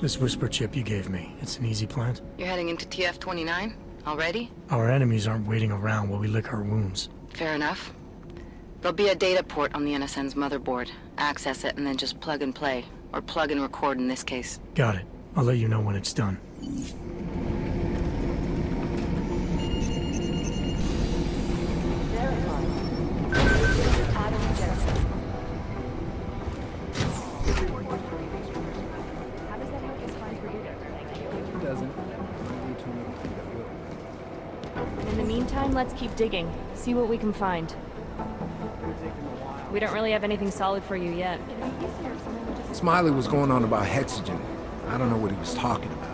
This whisper chip you gave me, it's an easy plant? You're heading into TF-29? Already? Our enemies aren't waiting around while we lick our wounds. Fair enough. There'll be a data port on the NSN's motherboard. Access it and then just plug and play. Or plug and record in this case. Got it. I'll let you know when it's done. In the meantime, let's keep digging. See what we can find. We don't really have anything solid for you yet. Smiley was going on about hexogen. I don't know what he was talking about.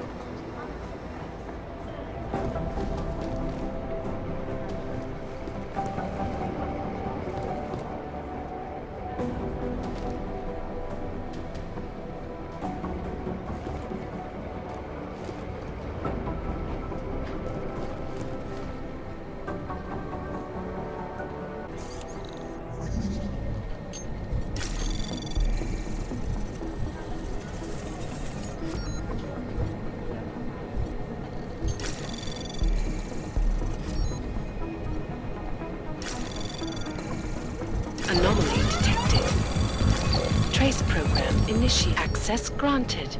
Anomaly detected. Trace program initiate. Access granted.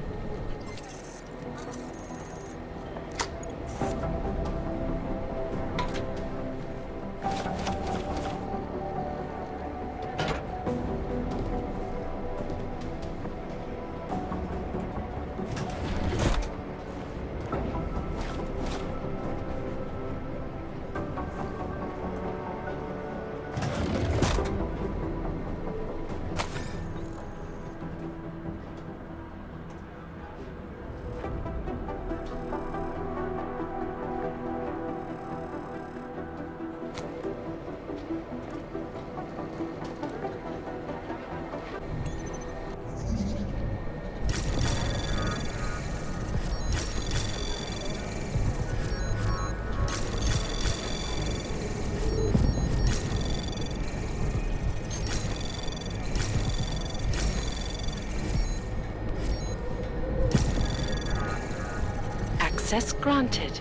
Access granted.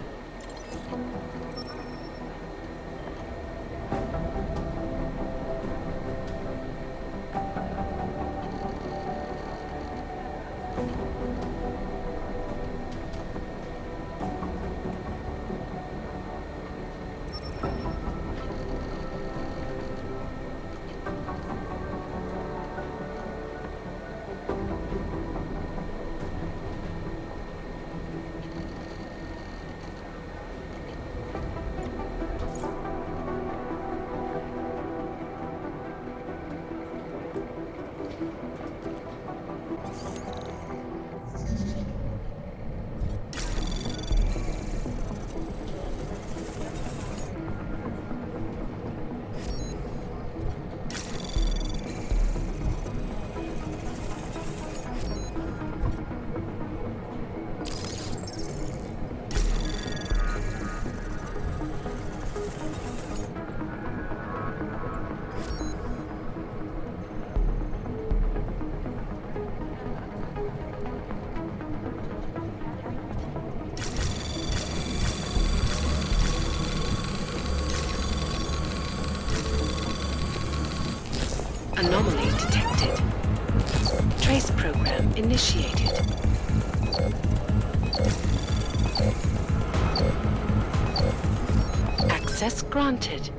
Anomaly detected. Trace program initiated. Access granted.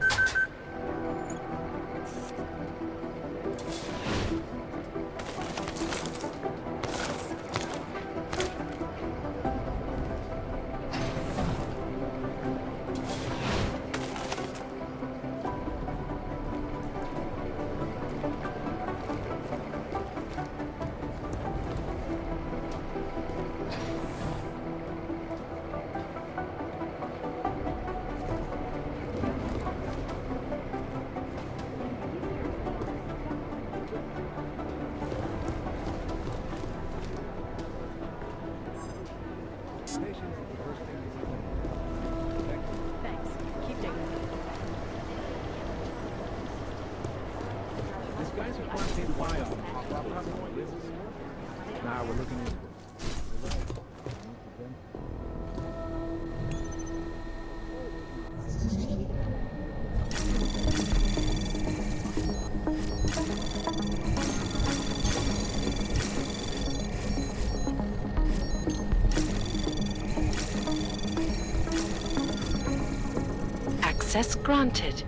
Nah, we're looking into it. Access granted.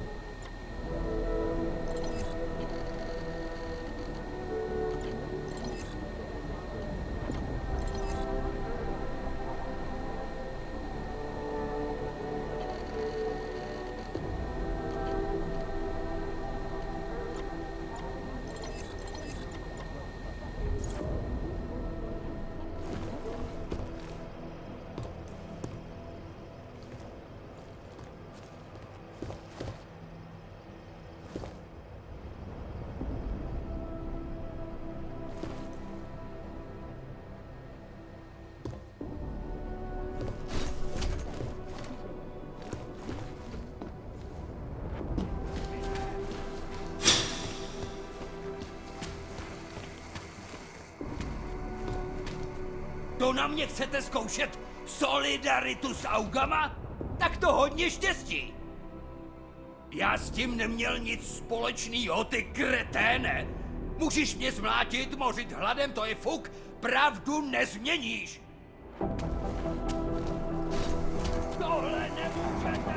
To na mě chcete zkoušet solidaritu s augama? Tak to hodně štěstí. Já s tím neměl nic společného, ty kreténe. Můžeš mě zmlátit, mořit hladem, to je fuk. Pravdu nezměníš. Tohle nemůžete.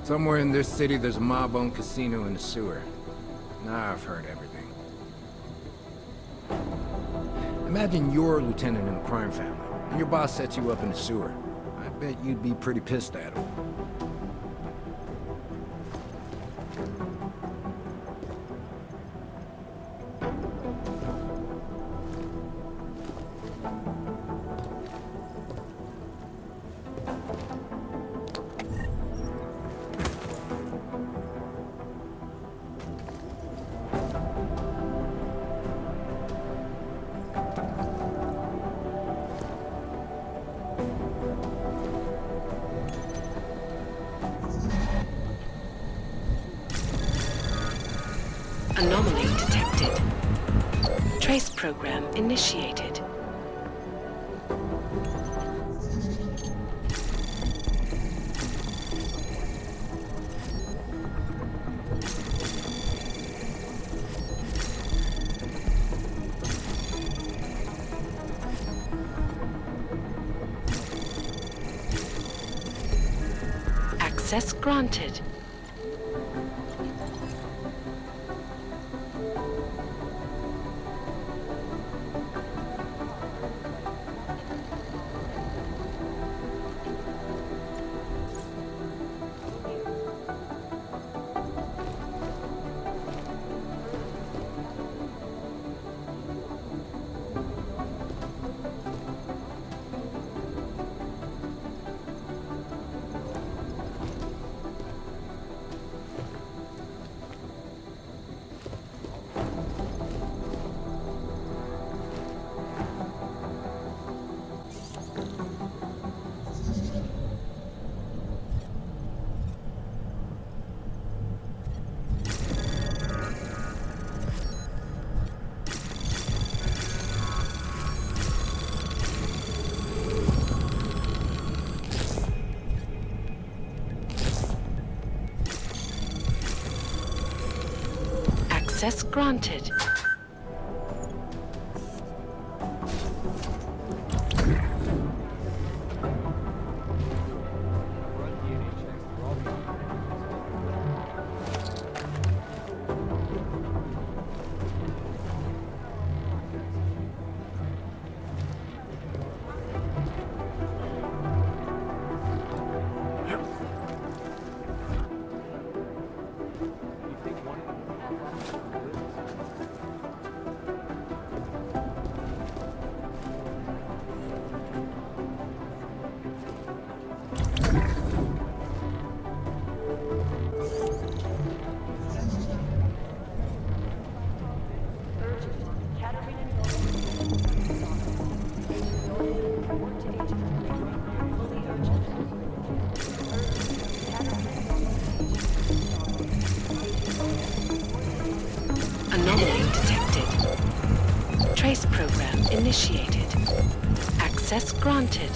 Somewhere in this city, there's a mob-owned casino in the sewer. Now I've heard everything. Imagine you're a lieutenant in a crime family, and your boss sets you up in the sewer. I bet you'd be pretty pissed at him. Anomaly detected. Trace program initiated. Access granted. Access granted. Anomaly detected. Trace program initiated. Access granted.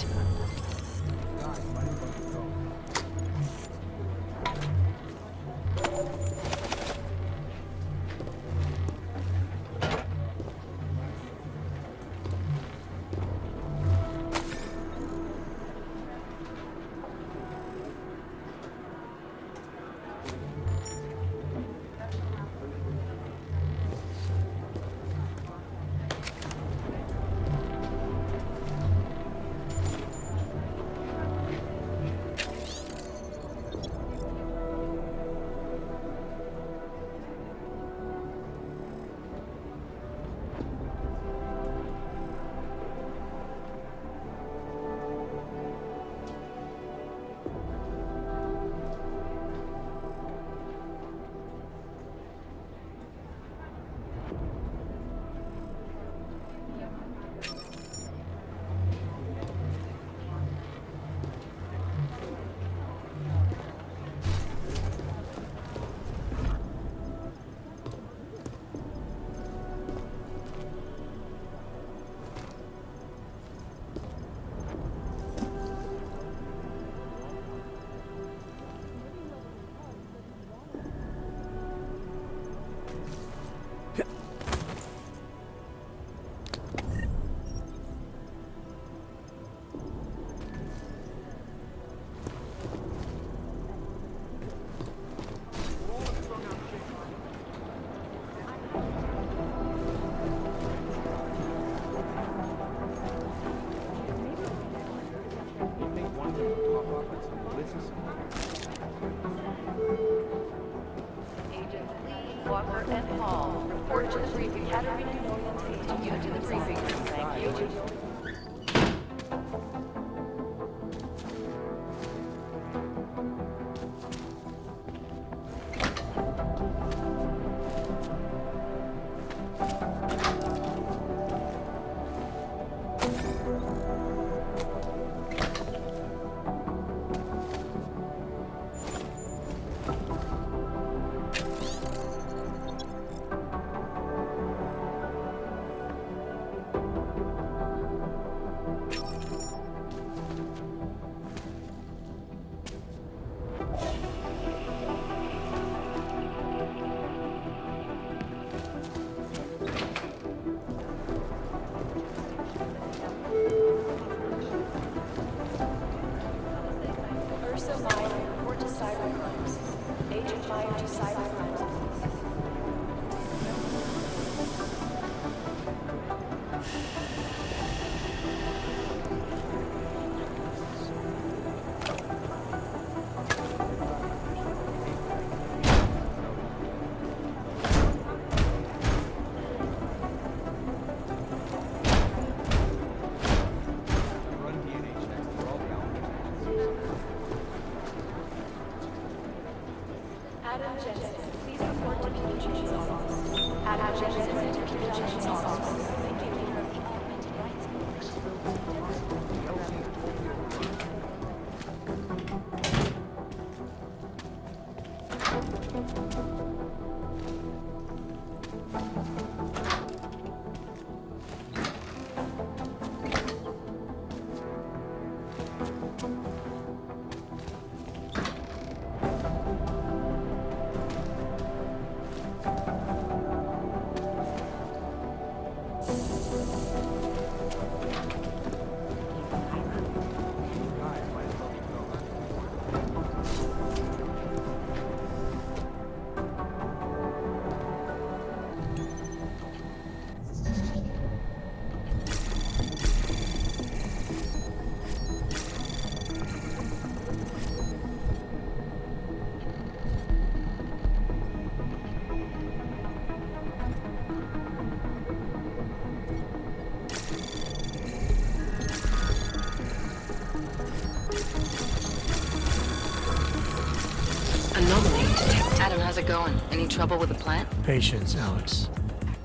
going? Any trouble with the plant? Patience, Alex.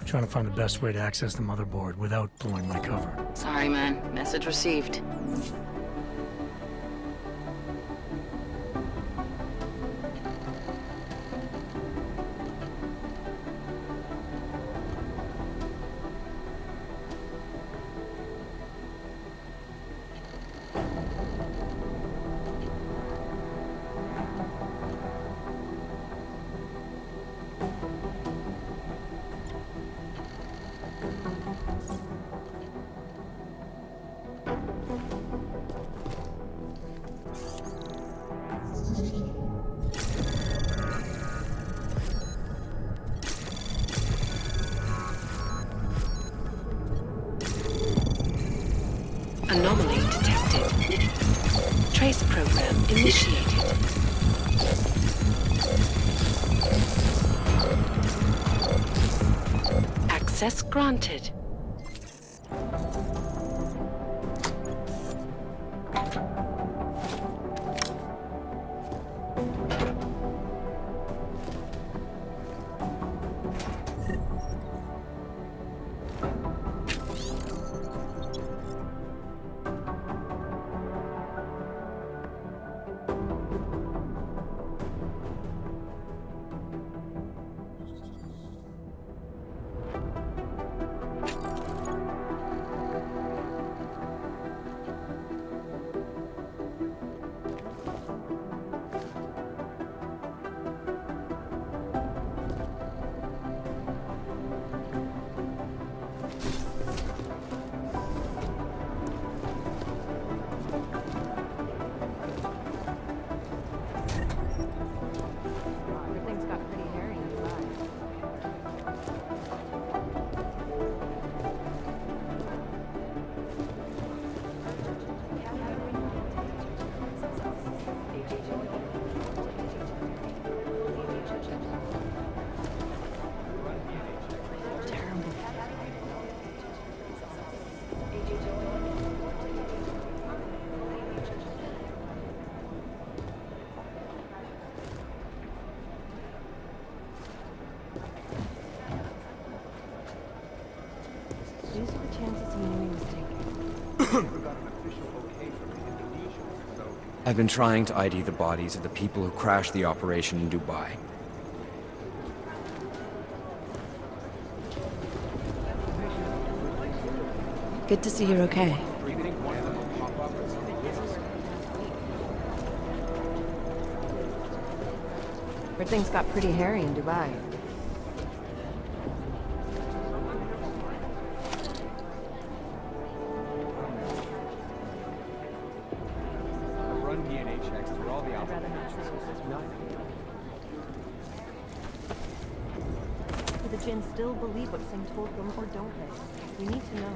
Trying to find the best way to access the motherboard without blowing my cover. Sorry, man. Message received. Anomaly detected. Trace program initiated. Access granted. Everything's got pretty hairy inside. These are the chances of making a mistake. I've been trying to ID the bodies of the people who crashed the operation in Dubai. Good to see you're okay. Everything's got pretty hairy in Dubai. Run DNA checks through all the alphabets. Do the Jinn still believe what Singh told them, or don't they? We need to know.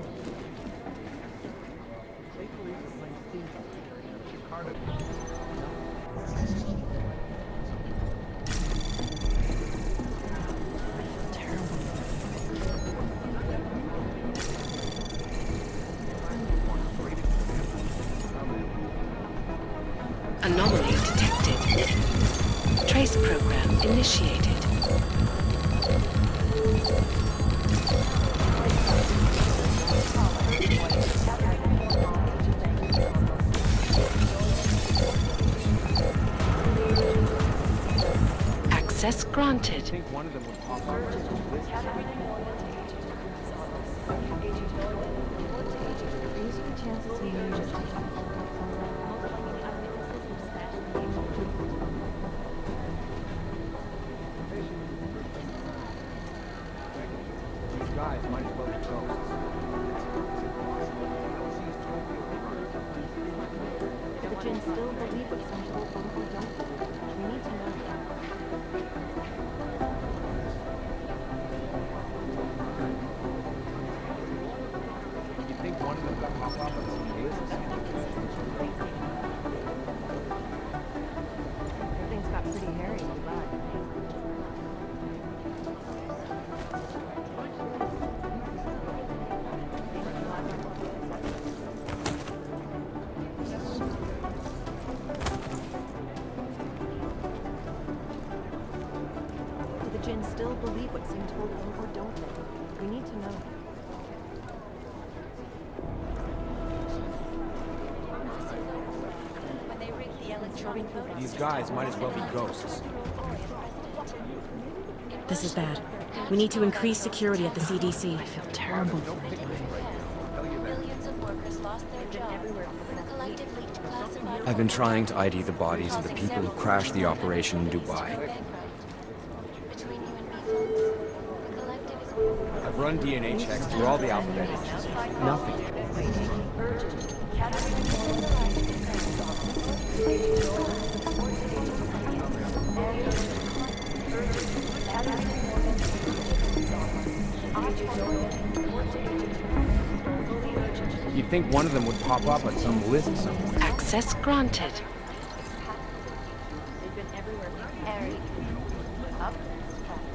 Anomaly detected. Trace program initiated. Access granted. I think one of them would pop up. These are the chances of making a mistake. These guys might as well be ghosts. Do the Jinn still believe what Singh told them, or don't they? We need to know. You think one of them would pop up in some cases? Everything's got pretty hairy in Dubai. still believe what's being told them, or don't they? We need to know. These guys might as well be ghosts. This is bad. We need to increase security at the CDC. I feel terrible. Millions of workers lost their jobs. The collective leaked classified. I've been trying to ID the bodies of the people who crashed the operation in Dubai. Between you and me, folks, the collective is. I've run DNA checks through all the alphabet names. Nothing. You'd think one of them would pop up on some list somewhere. Access granted. They've been everywhere. Harry. Up.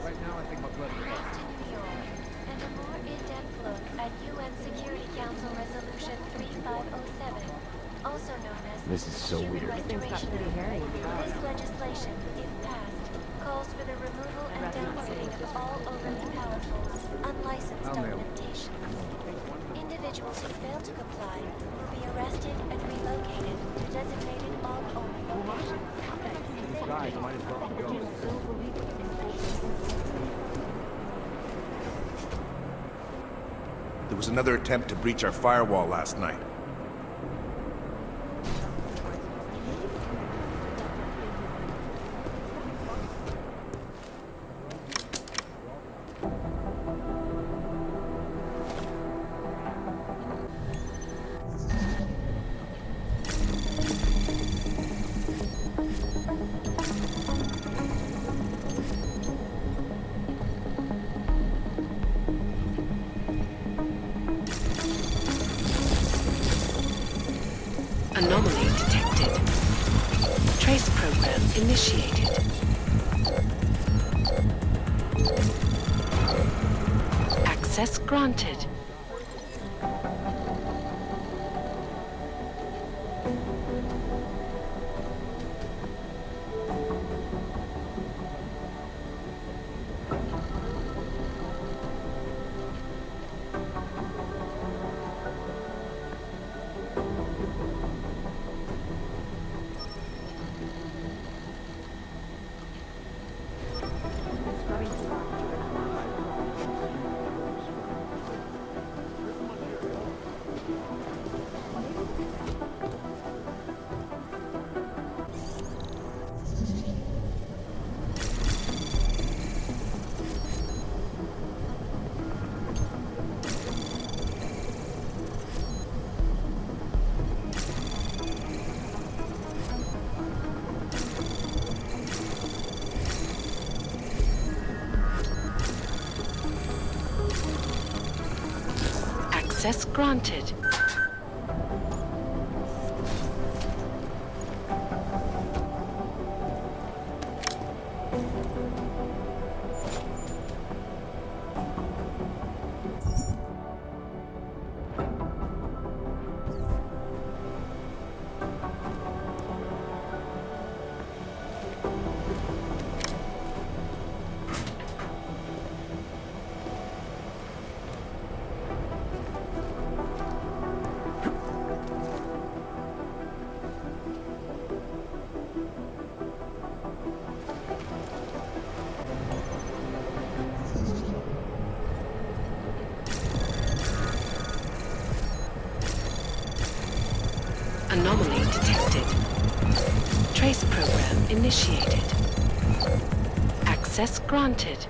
Right now, I think my blood is Next to New York. And a more in-depth look at UN Security Council Resolution 3507, also known as This is so Human weird. Things got Restoration pretty Act. hairy. This legislation, if passed, calls for the removal and downloading of all overly powerful, unlicensed documentation. Individuals who fail to comply will be arrested and relocated to designated log-only locations. These guys might as well be ghosts. Still believe what's being told them. There was another attempt to breach our firewall last night. Anomaly detected. Trace program initiated. Access granted. Access granted. Anomaly detected. Trace program initiated. Access granted.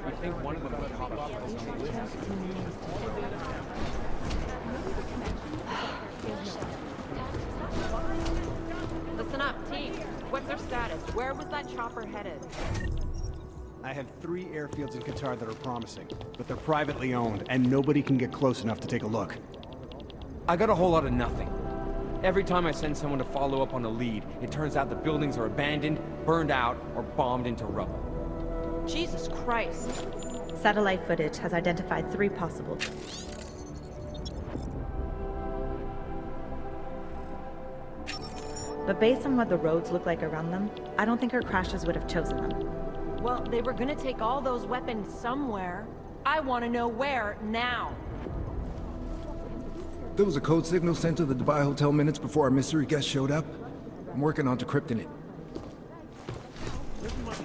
I think one of them would pop up on some list. Listen up, team. What's their status? Where was that chopper headed? I have 3 airfields in Qatar that are promising, but they're privately owned, and nobody can get close enough to take a look. I got a whole lot of nothing. Every time I send someone to follow up on a lead, it turns out the buildings are abandoned, burned out, or bombed into rubble. Jesus Christ. Satellite footage has identified 3 possible. But based on what the roads look like around them, I don't think her crashers would have chosen them. Well, they were gonna take all those weapons somewhere. I want to know where, now. There was a code signal sent to the Dubai Hotel minutes before our mystery guest showed up. I'm working on decrypting it.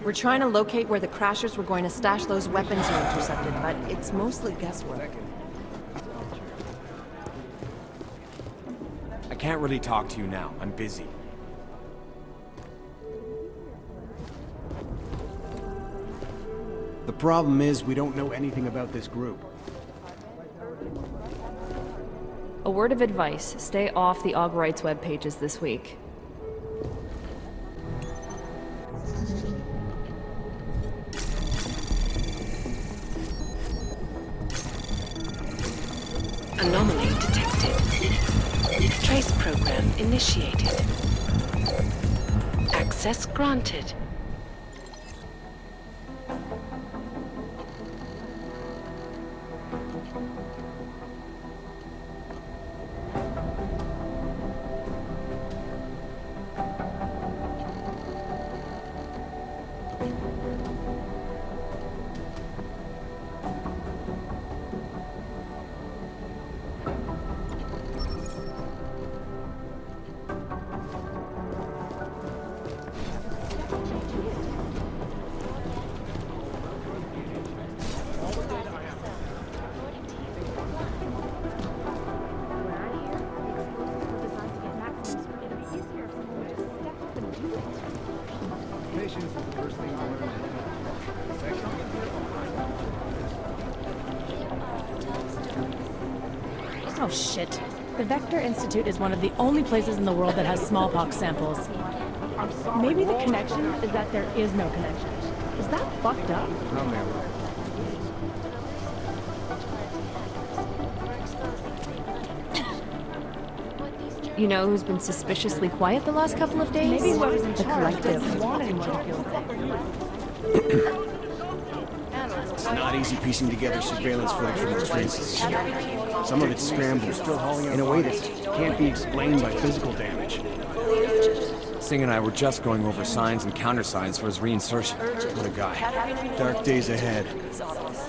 We're trying to locate where the crashers were going to stash those weapons you intercepted, but it's mostly guesswork. I can't really talk to you now. I'm busy. The problem is we don't know anything about this group. A word of advice, stay off the OG web pages this week. Anomaly detected. Trace program initiated. Access granted. Oh shit. The Vector Institute is one of the only places in the world that has smallpox samples. Maybe the connection is that there is no connection. Is that fucked up? You know who's been suspiciously quiet the last couple of days? Maybe whoever's in the charge collective. doesn't want anyone to feel safe. It's not easy piecing together surveillance footage from the train station. Some of it's scrambled, in a way that can't be explained by physical damage. Singh and I were just going over signs and countersigns for his reinsertion. What a guy. Dark days ahead.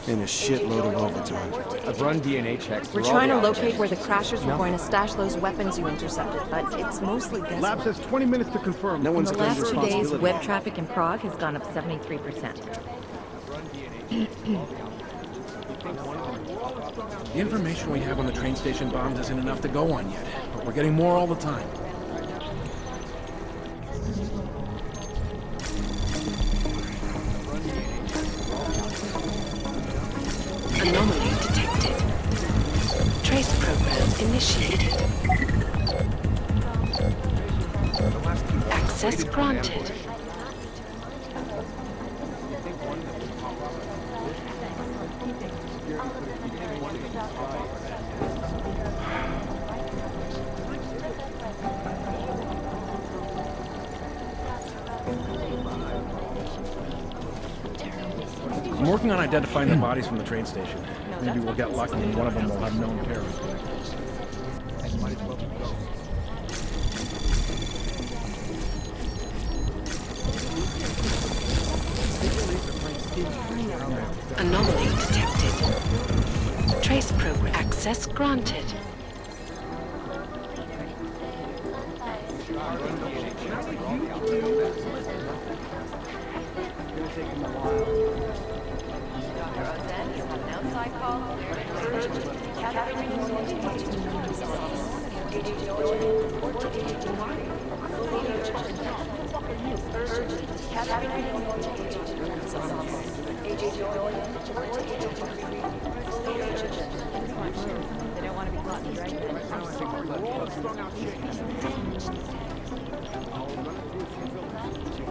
And a shitload of overtime. I've run DNA checks. We're trying to locate where the crashers were going to stash those weapons you intercepted, but it's mostly guesswork. Lab says 20 minutes to confirm. No one's In the claimed last 2 days, responsibility. web traffic in Prague has gone up 73%. The information we have on the train station bombs isn't enough to go on yet, but we're getting more all the time. Anomaly detected. Trace program initiated. Access granted. I'm working on identifying the bodies from the train station. Maybe we'll get lucky and one of them will have known terrorists. Anomaly detected. Trace program access granted.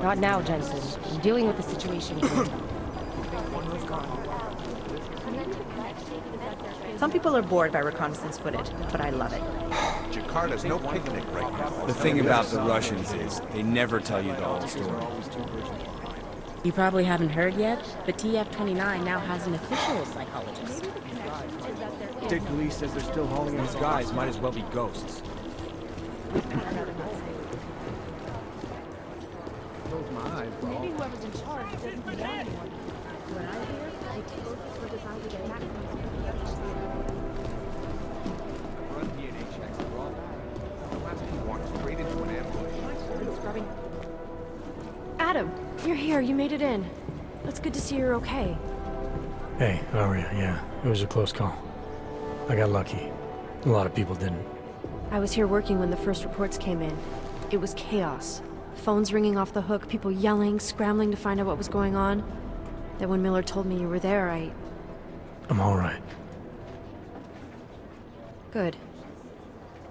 Not now, Jensen. I'm dealing with the situation here. Some people are bored by reconnaissance footage, but I love it. Jakarta's no picnic right now. The thing about the Russians is, they never tell you the whole story. You probably haven't heard yet, but TF-29 now has an official psychologist. State police says they're still hauling these guys. Might as well be ghosts. Close my eyes, bro. Maybe whoever's in charge doesn't know anyone. What I hear, it's closest for design to get maximum Run DNA checks, bro. The last few walked straight into an ambush. Adam, you're here. You made it in. It's good to see you're okay. Hey, how are you? Yeah, it was a close call. I got lucky. A lot of people didn't. I was here working when the first reports came in. It was chaos. Phones ringing off the hook, people yelling, scrambling to find out what was going on. Then when Miller told me you were there, I'm all right. Good.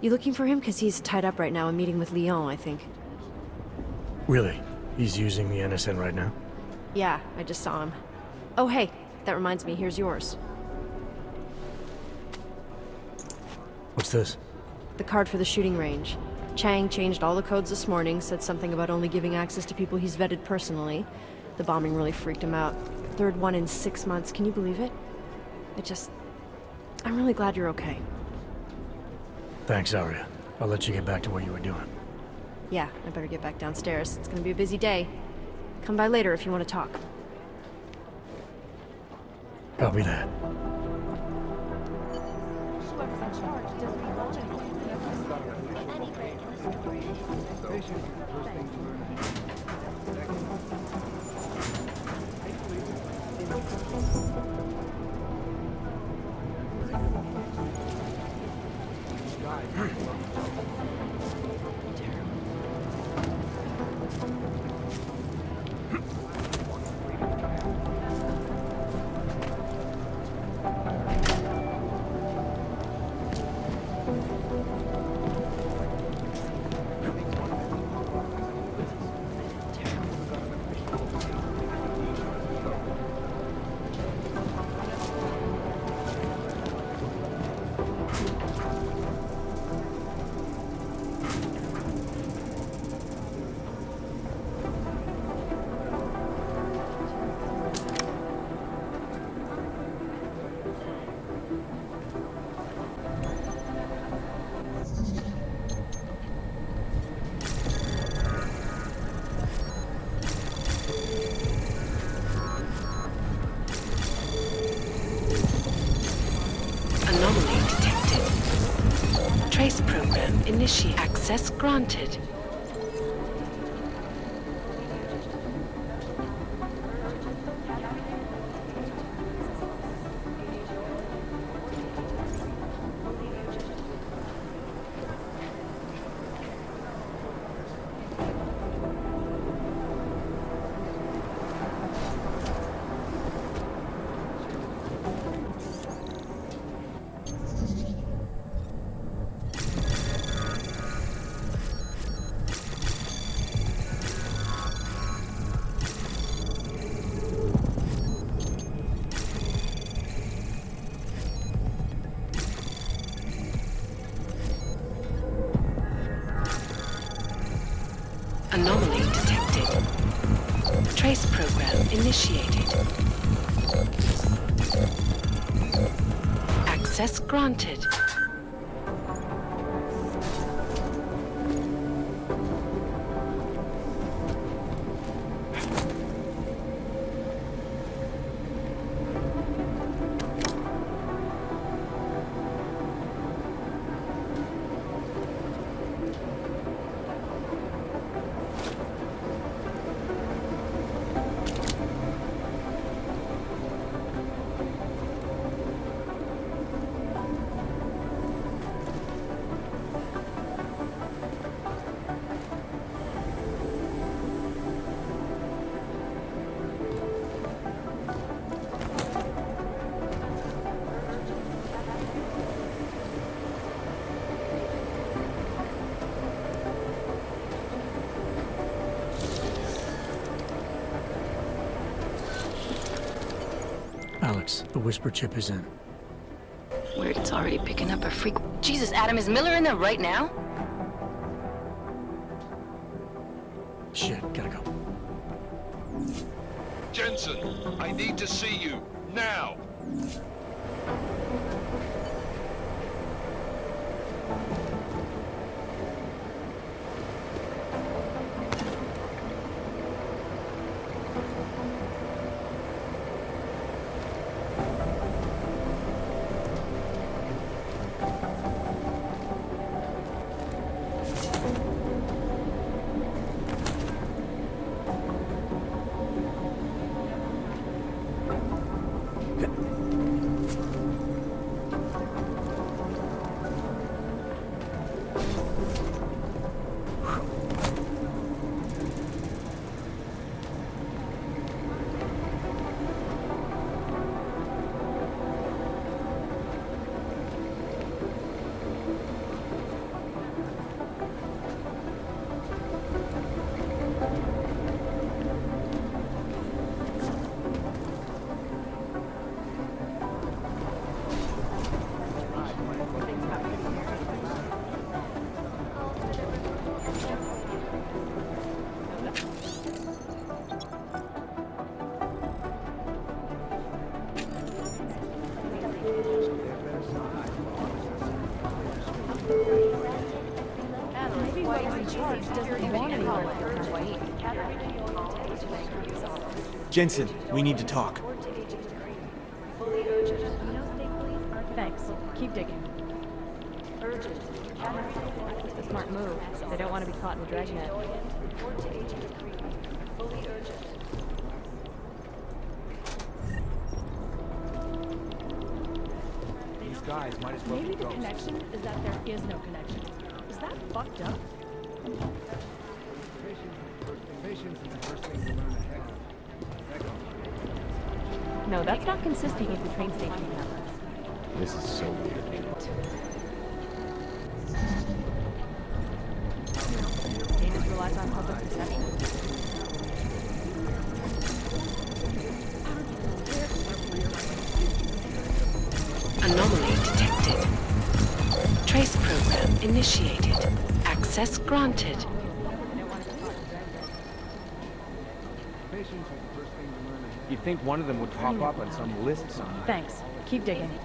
You looking for him? Because he's tied up right now and meeting with Lyon, I think. Really? He's using the NSN right now? Yeah, I just saw him. Oh, hey, that reminds me, here's yours. What's this? The card for the shooting range. Chang changed all the codes this morning, said something about only giving access to people he's vetted personally. The bombing really freaked him out. Third one in 6 months, can you believe it? I'm really glad you're okay. Thanks, Aria. I'll let you get back to what you were doing. Yeah, I better get back downstairs. It's gonna be a busy day. Come by later if you want to talk. Copy that. Whoever's in charge doesn't know anyone. Trace program initiate. Access granted. Anomaly detected. Trace program initiated. Access granted. Alex, the whisper chip is in. Where Sorry, picking up a freak. Jesus, Adam, is Miller in there right now? Shit, gotta go. Jensen, I need to see you, now! Jensen, we need to talk. Thanks. Keep digging. It's a smart move. They don't want to be caught in the dragnet. These guys might as well Maybe be the ghosts. connection is that there is no connection. Is that fucked up? Patience is the first thing you learn to heck of. No, that's not consistent with the train station methods. This is so weird. Davis relies on public perception. Anomaly detected. Trace program initiated. Access granted. You'd think one of them would pop up on some list somewhere. Thanks. Keep digging. These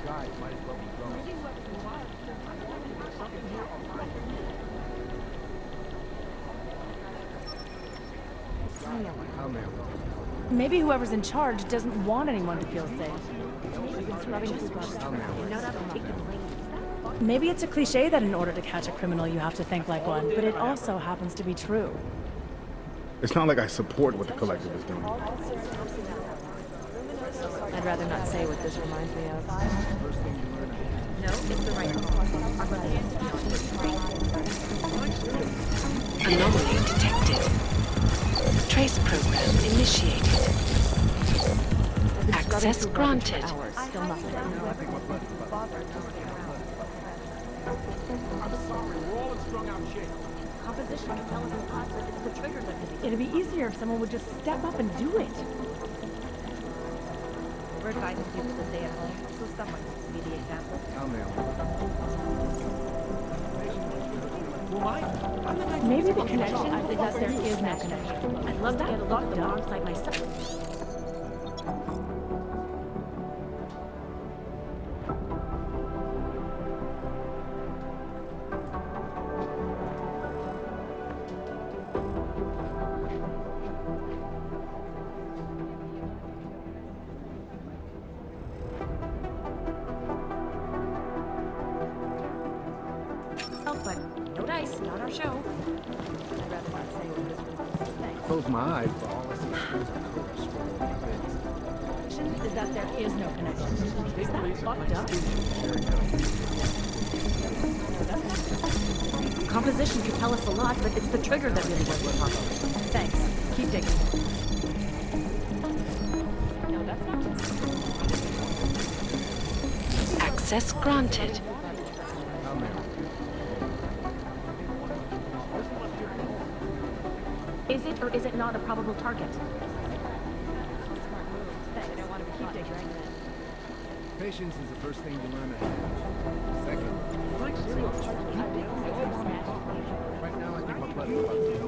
guys might as well be ghosts. Maybe whoever's in charge doesn't want anyone to feel safe. Maybe it's a cliche that in order to catch a criminal you have to think like one, but it also happens to be true. It's not like I support what the collective is doing. I'd rather not say what this reminds me of. No, it's the right Anomaly detected. Trace program initiated. Access granted. Still nothing. Composition can tell us a lot, but it's the trigger that It'd be easier if someone would just step up and do it. we're advising people to stay at home, so someone needs to be the example. Maybe the connection is that there is no connection. I'd love to get a look at the bomb site myself. But no dice, not our show. I'd rather not say what this was. Close my eyes, but all I see is Is that there is no connection. Is that fucked up? Composition could tell us a lot, but it's the trigger that really was what we're talking about. Thanks. Keep digging. No, that's not. Access granted. Is it or is it not a probable target? Smart move. They don't want to be Patience is the first thing you learn to have. Second, right now I think my blood is about to go.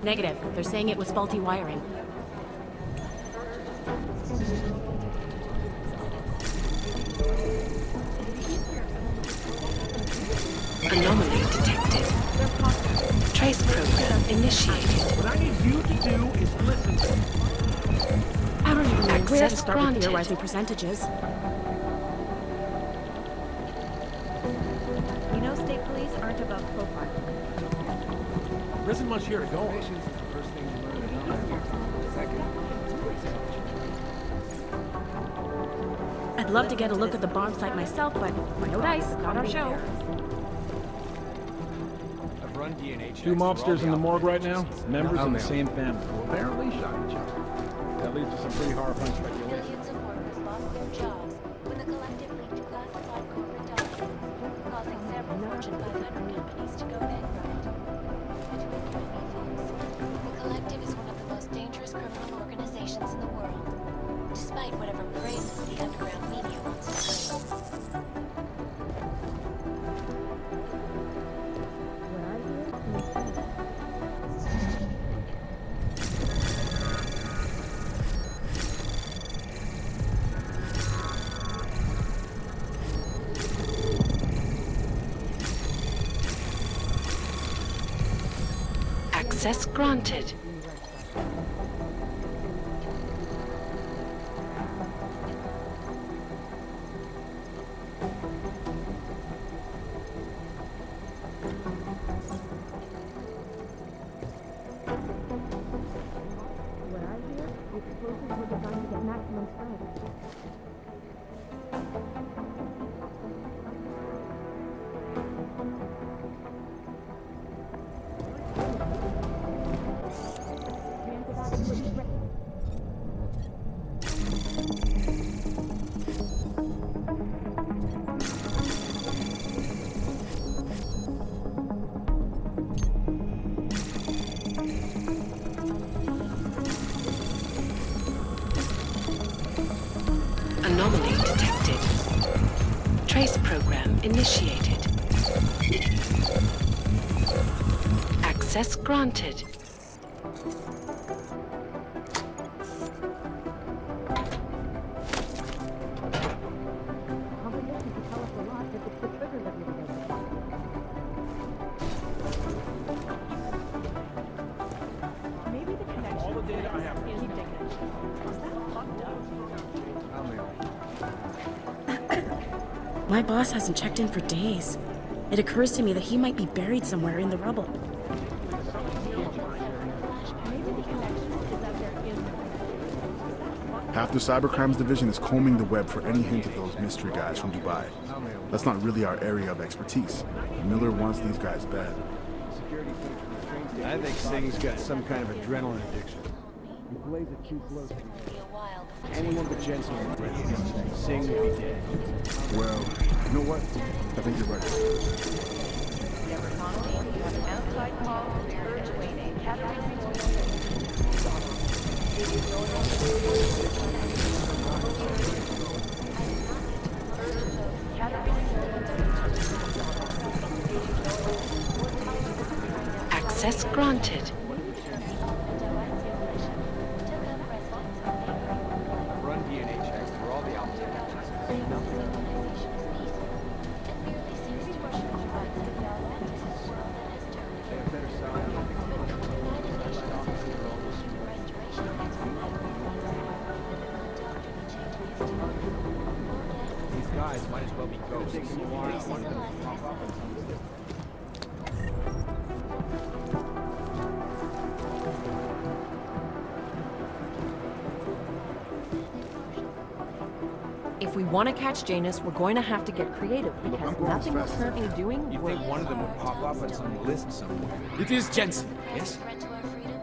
Negative. They're saying it was faulty wiring. Anomaly detected. Trace program initiated. What I need you to do is listen to me. I don't even know where to Access start with granted. theorizing percentages. You know, state police aren't above profiling. There isn't much here to go on. Patience is the first thing you learn to have. Second, I'd love to get a look at the bomb site myself, but no dice, not our show. I've run DNA checks. Two mobsters in the morgue right now, members I'll of the nail same family, who apparently shot each other. That leads to some pretty horrifying speculation. Millions of workers lost their jobs when the collective leaked classified corporate documents, causing several Fortune 500 companies to go bankrupt. The collective is one of the most dangerous criminal organizations in the world, despite whatever praise the underground media wants to claim. Access granted. What I hear, the explosives were designed to get maximum spread. Anomaly detected. Trace program initiated. Access granted. Composition could tell us a lot if it's the trigger that we're using. Maybe the connection All the data I have. is indicative. Is that fucked up? I'll nail it. My boss hasn't checked in for days. It occurs to me that he might be buried somewhere in the rubble. Maybe the connection is that there is no connection. Half the cybercrimes division is combing the web for any hint of those mystery guys from Dubai. That's not really our area of expertise. Miller wants these guys bad. I think Sing's got some kind of adrenaline addiction. You blaze it too close. It'll be a while before Anyone but Jensen would be dead. Sing would be dead. Well, you know what? I think you're right. Never Connolly, you have an outside call to urge Wayne Category 6. Access granted. Run DNA checks for all the opposite matches. These guys might as well be ghosts. If we want to catch Janus, we're going to have to get creative because nothing we're currently doing You think one of them would pop up on some list somewhere? It is Jensen, yes? threat to our freedom?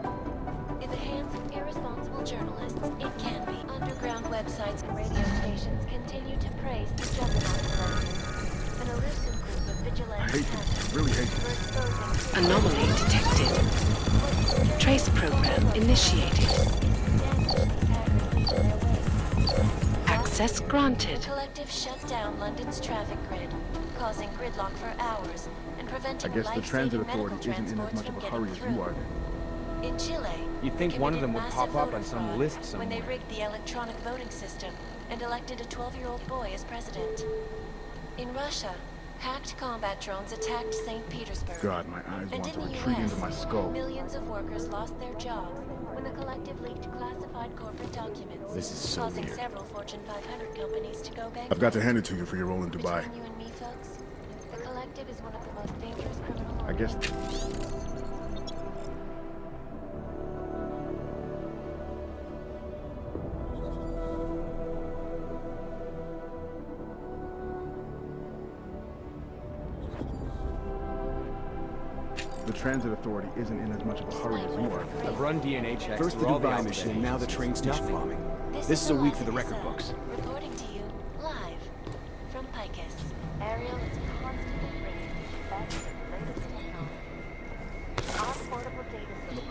In the hands of irresponsible journalists, it can be. Underground websites and radio stations continue to praise the Juggernaut collective, an elusive group of I vigilante hate this. Really hate for this. exposing Anomaly detected. Trace program initiated. Access granted. The collective shut down London's traffic grid, causing gridlock for hours and preventing I guess the transit authority isn't in as much of a hurry as you are. In Chile, You'd think one of them would massive pop up voter on some fraud list somewhere. when they rigged the electronic voting system and elected a 12-year-old boy as president. In Russia, hacked combat drones attacked St. Petersburg. God, my eyes And want in to the retreat US, into my skull. millions of workers lost their jobs when the collective leaked classified corporate documents, This is so causing weird. several Fortune 500 companies to go bankrupt. I've got to hand it to you for your role in Dubai. Between you and me, folks, the collective is one of the most dangerous criminal I guess. The transit authority isn't in as much of a hurry as you are. I've run DNA checks First the through all the Dubai mission, and now the train station bombing. This is a week for the record books. Reporting to you live from Picus. Ariel is constantly bringing back to the latest technology. Our portable data system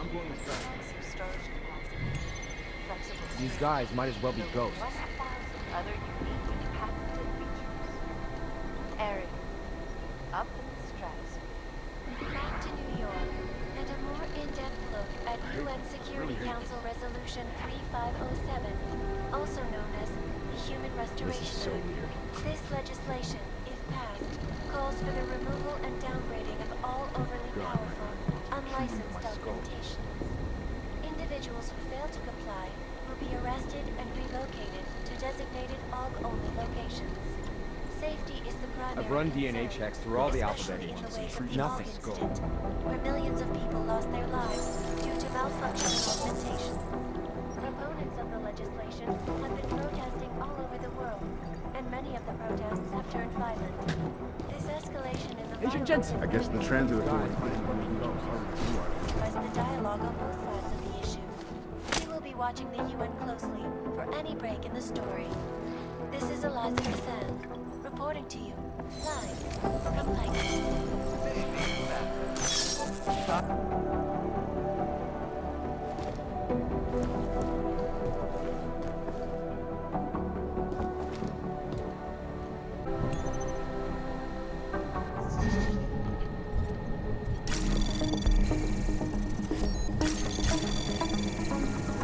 maximum storage capacity. Flexible These guys might as well be ghosts. 1,000 other unique and patented features. Ariel, up in the stratosphere. Back to New York, and a more in-depth look at UN Security Council Resolution 3507, also known as the Human Restoration Act. This legislation, if passed, calls for the removal and downgrading of all overly powerful, unlicensed augmentations. Individuals who fail to comply will be arrested and relocated to designated AUG-only locations. Safety is the primary I've run DNA concern, checks through all the especially alphabet in the agencies. wake of the Nothing. AUG incident, where millions of people lost their lives due to malfunctioning augmentation. Proponents of the legislation have been protesting all over the world, and many of the protests have turned violent. This escalation in the violence I guess the transit authority isn't in as much of a hurry as you are. testifies the dialogue on both sides of the issue. We will be watching the UN closely for any break in the story. This is Eliza Hassan, reporting to you, live from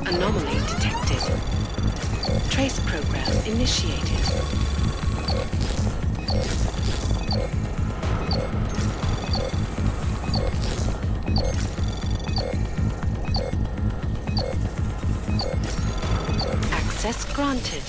Anomaly detected. Trace program initiated. Access granted.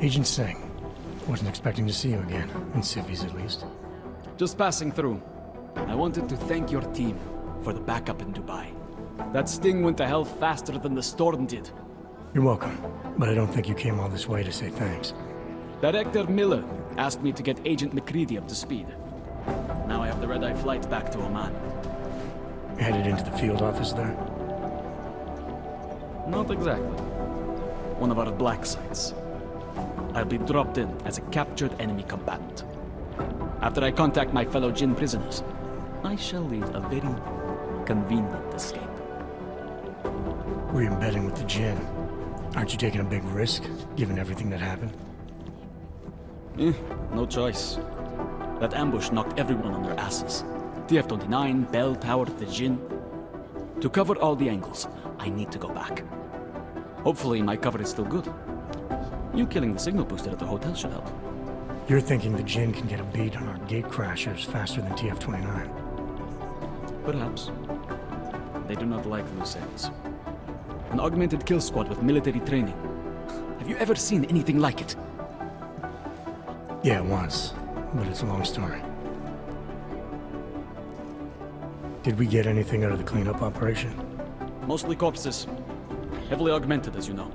Agent Singh. Wasn't expecting to see you again, in civvies at least. Just passing through. I wanted to thank your team for the backup in Dubai. That sting went to hell faster than the storm did. You're welcome, but I don't think you came all this way to say thanks. Director Miller asked me to get Agent McCready up to speed. Now I have the red-eye flight back to Oman. Headed into the field office there? Not exactly. One of our black sites. I'll be dropped in as a captured enemy combatant. After I contact my fellow Jinn prisoners, I shall lead a very convenient escape. Re-embedding with the Jinn. Aren't you taking a big risk, given everything that happened? No choice. That ambush knocked everyone on their asses. TF-29, Bell Tower, the Jinn. To cover all the angles, I need to go back. Hopefully my cover is still good. You killing the signal booster at the hotel should help. You're thinking the Jinn can get a beat on our gate crashers faster than TF-29. Perhaps. They do not like loose ends. An augmented kill squad with military training. Have you ever seen anything like it? Yeah, once. But it's a long story. Did we get anything out of the cleanup operation? Mostly corpses. Heavily augmented, as you know.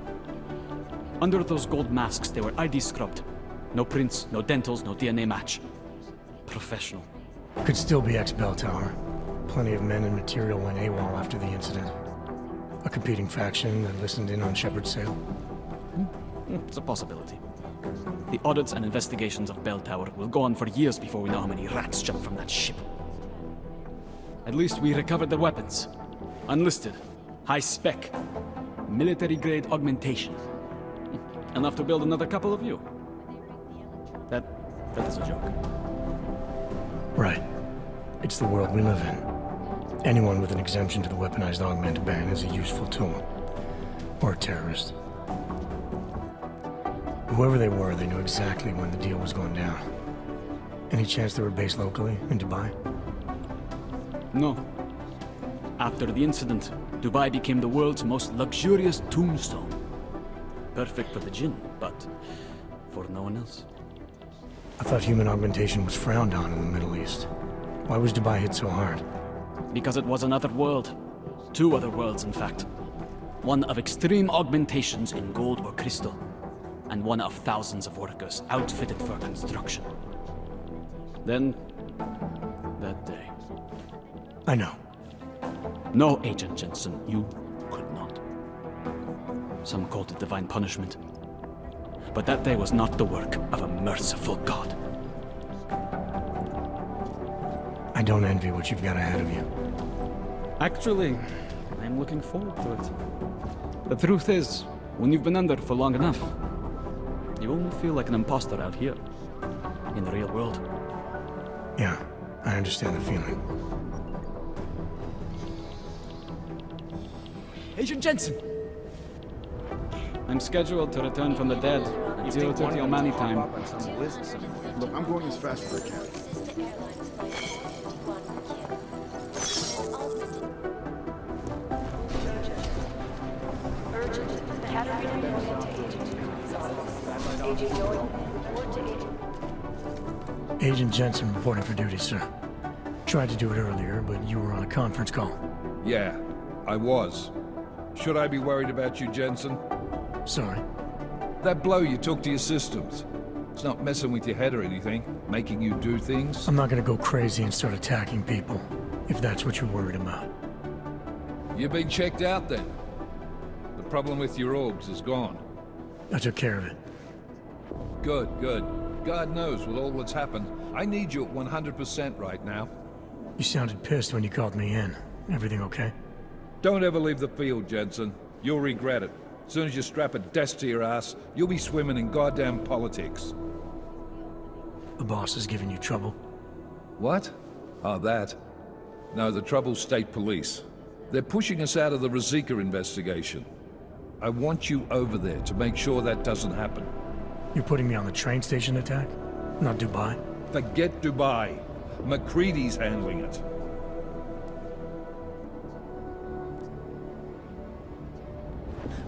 Under those gold masks, they were ID scrubbed. No prints, no dentals, no DNA match. Professional. Could still be ex-Bell Tower. Plenty of men and material went AWOL after the incident. A competing faction that listened in on Shepard's sale. It's a possibility. The audits and investigations of Bell Tower will go on for years before we know how many rats jumped from that ship. At least we recovered their weapons. Unlisted. High spec. Military-grade augmentation. Enough to build another couple of you. That is a joke. Right. It's the world we live in. Anyone with an exemption to the weaponized augment ban is a useful tool. Or a terrorist. Whoever they were, they knew exactly when the deal was going down. Any chance they were based locally, in Dubai? No. After the incident, Dubai became the world's most luxurious tombstone. Perfect for the Jinn, but for no one else. I thought human augmentation was frowned on in the Middle East. Why was Dubai hit so hard? Because it was another world. Two other worlds, in fact. One of extreme augmentations in gold or crystal, and one of thousands of workers outfitted for construction. Then, that day. I know. No, Agent Jensen, you could not. Some called it divine punishment. But that day was not the work of a merciful God. I don't envy what you've got ahead of you. Actually, I'm looking forward to it. The truth is, when you've been under for long enough, you only feel like an imposter out here, in the real world. Yeah, I understand the feeling. Agent Jensen! I'm scheduled to return from the dead at 0:30 Omani time. Look, I'm going as fast as I can. Agent Jensen reporting for duty, sir. Tried to do it earlier, but you were on a conference call. Yeah, I was. Should I be worried about you, Jensen? Sorry. That blow you took to your systems. It's not messing with your head or anything, making you do things. I'm not gonna go crazy and start attacking people, if that's what you're worried about. You've been checked out then. The problem with your orgs is gone. I took care of it. Good, good. God knows with all that's happened, I need you at 100% right now. You sounded pissed when you called me in. Everything okay? Don't ever leave the field, Jensen. You'll regret it. As soon as you strap a desk to your ass, you'll be swimming in goddamn politics. The boss is giving you trouble? What? Oh, that. No, the trouble's state police. They're pushing us out of the Razika investigation. I want you over there to make sure that doesn't happen. You're putting me on the train station attack? Not Dubai? Forget Dubai. McCready's handling it.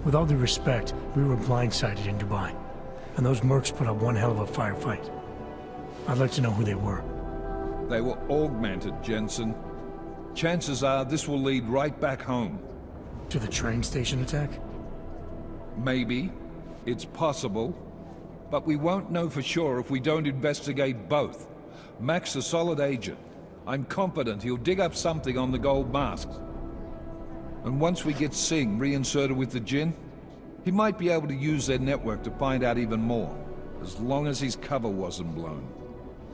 With all due respect, we were blindsided in Dubai. And those mercs put up one hell of a firefight. I'd like to know who they were. They were augmented, Jensen. Chances are this will lead right back home. To the train station attack? Maybe. It's possible. But we won't know for sure if we don't investigate both. Mac's a solid agent. I'm confident he'll dig up something on the gold masks. And once we get Singh reinserted with the Jinn, he might be able to use their network to find out even more, as long as his cover wasn't blown.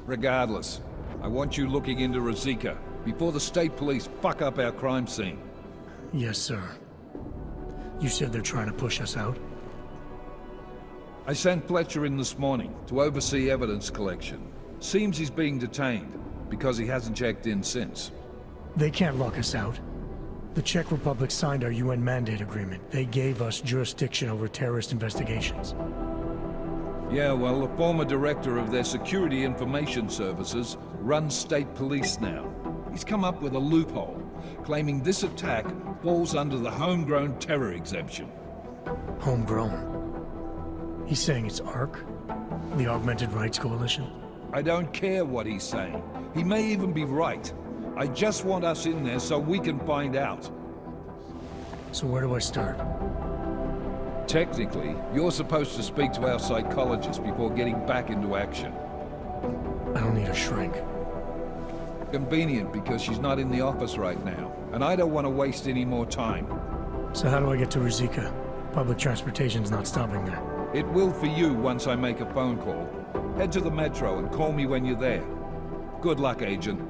Regardless, I want you looking into Razika before the state police fuck up our crime scene. Yes, sir. You said they're trying to push us out? I sent Fletcher in this morning to oversee evidence collection. Seems he's being detained, because he hasn't checked in since. They can't lock us out. The Czech Republic signed our UN mandate agreement. They gave us jurisdiction over terrorist investigations. Yeah, well, the former director of their security information services runs state police now. He's come up with a loophole, claiming this attack falls under the homegrown terror exemption. Homegrown? He's saying it's ARC? The Augmented Rights Coalition? I don't care what he's saying. He may even be right. I just want us in there so we can find out. So where do I start? Technically, you're supposed to speak to our psychologist before getting back into action. I don't need a shrink. Convenient because she's not in the office right now, and I don't want to waste any more time. So how do I get to Ruzicka? Public transportation's not stopping there. It will for you once I make a phone call. Head to the metro and call me when you're there. Good luck, Agent.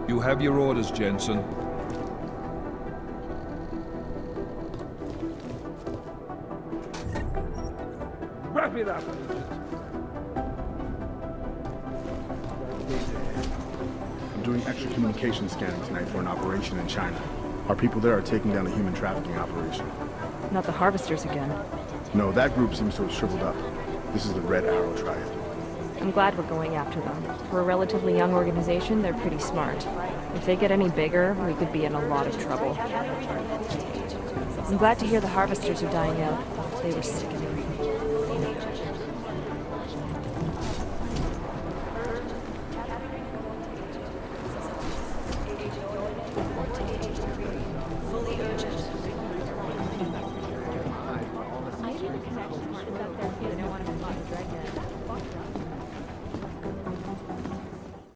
You have your orders, Jensen. Wrap it up. I'm doing extra communication scanning tonight for an operation in China. Our people there are taking down a human trafficking operation. Not the Harvesters again. No, that group seems to have shriveled up. This is the Red Arrow Triad. I'm glad we're going after them. For a relatively young organization, they're pretty smart. If they get any bigger, we could be in a lot of trouble. I'm glad to hear the Harvesters are dying out. They were sickening.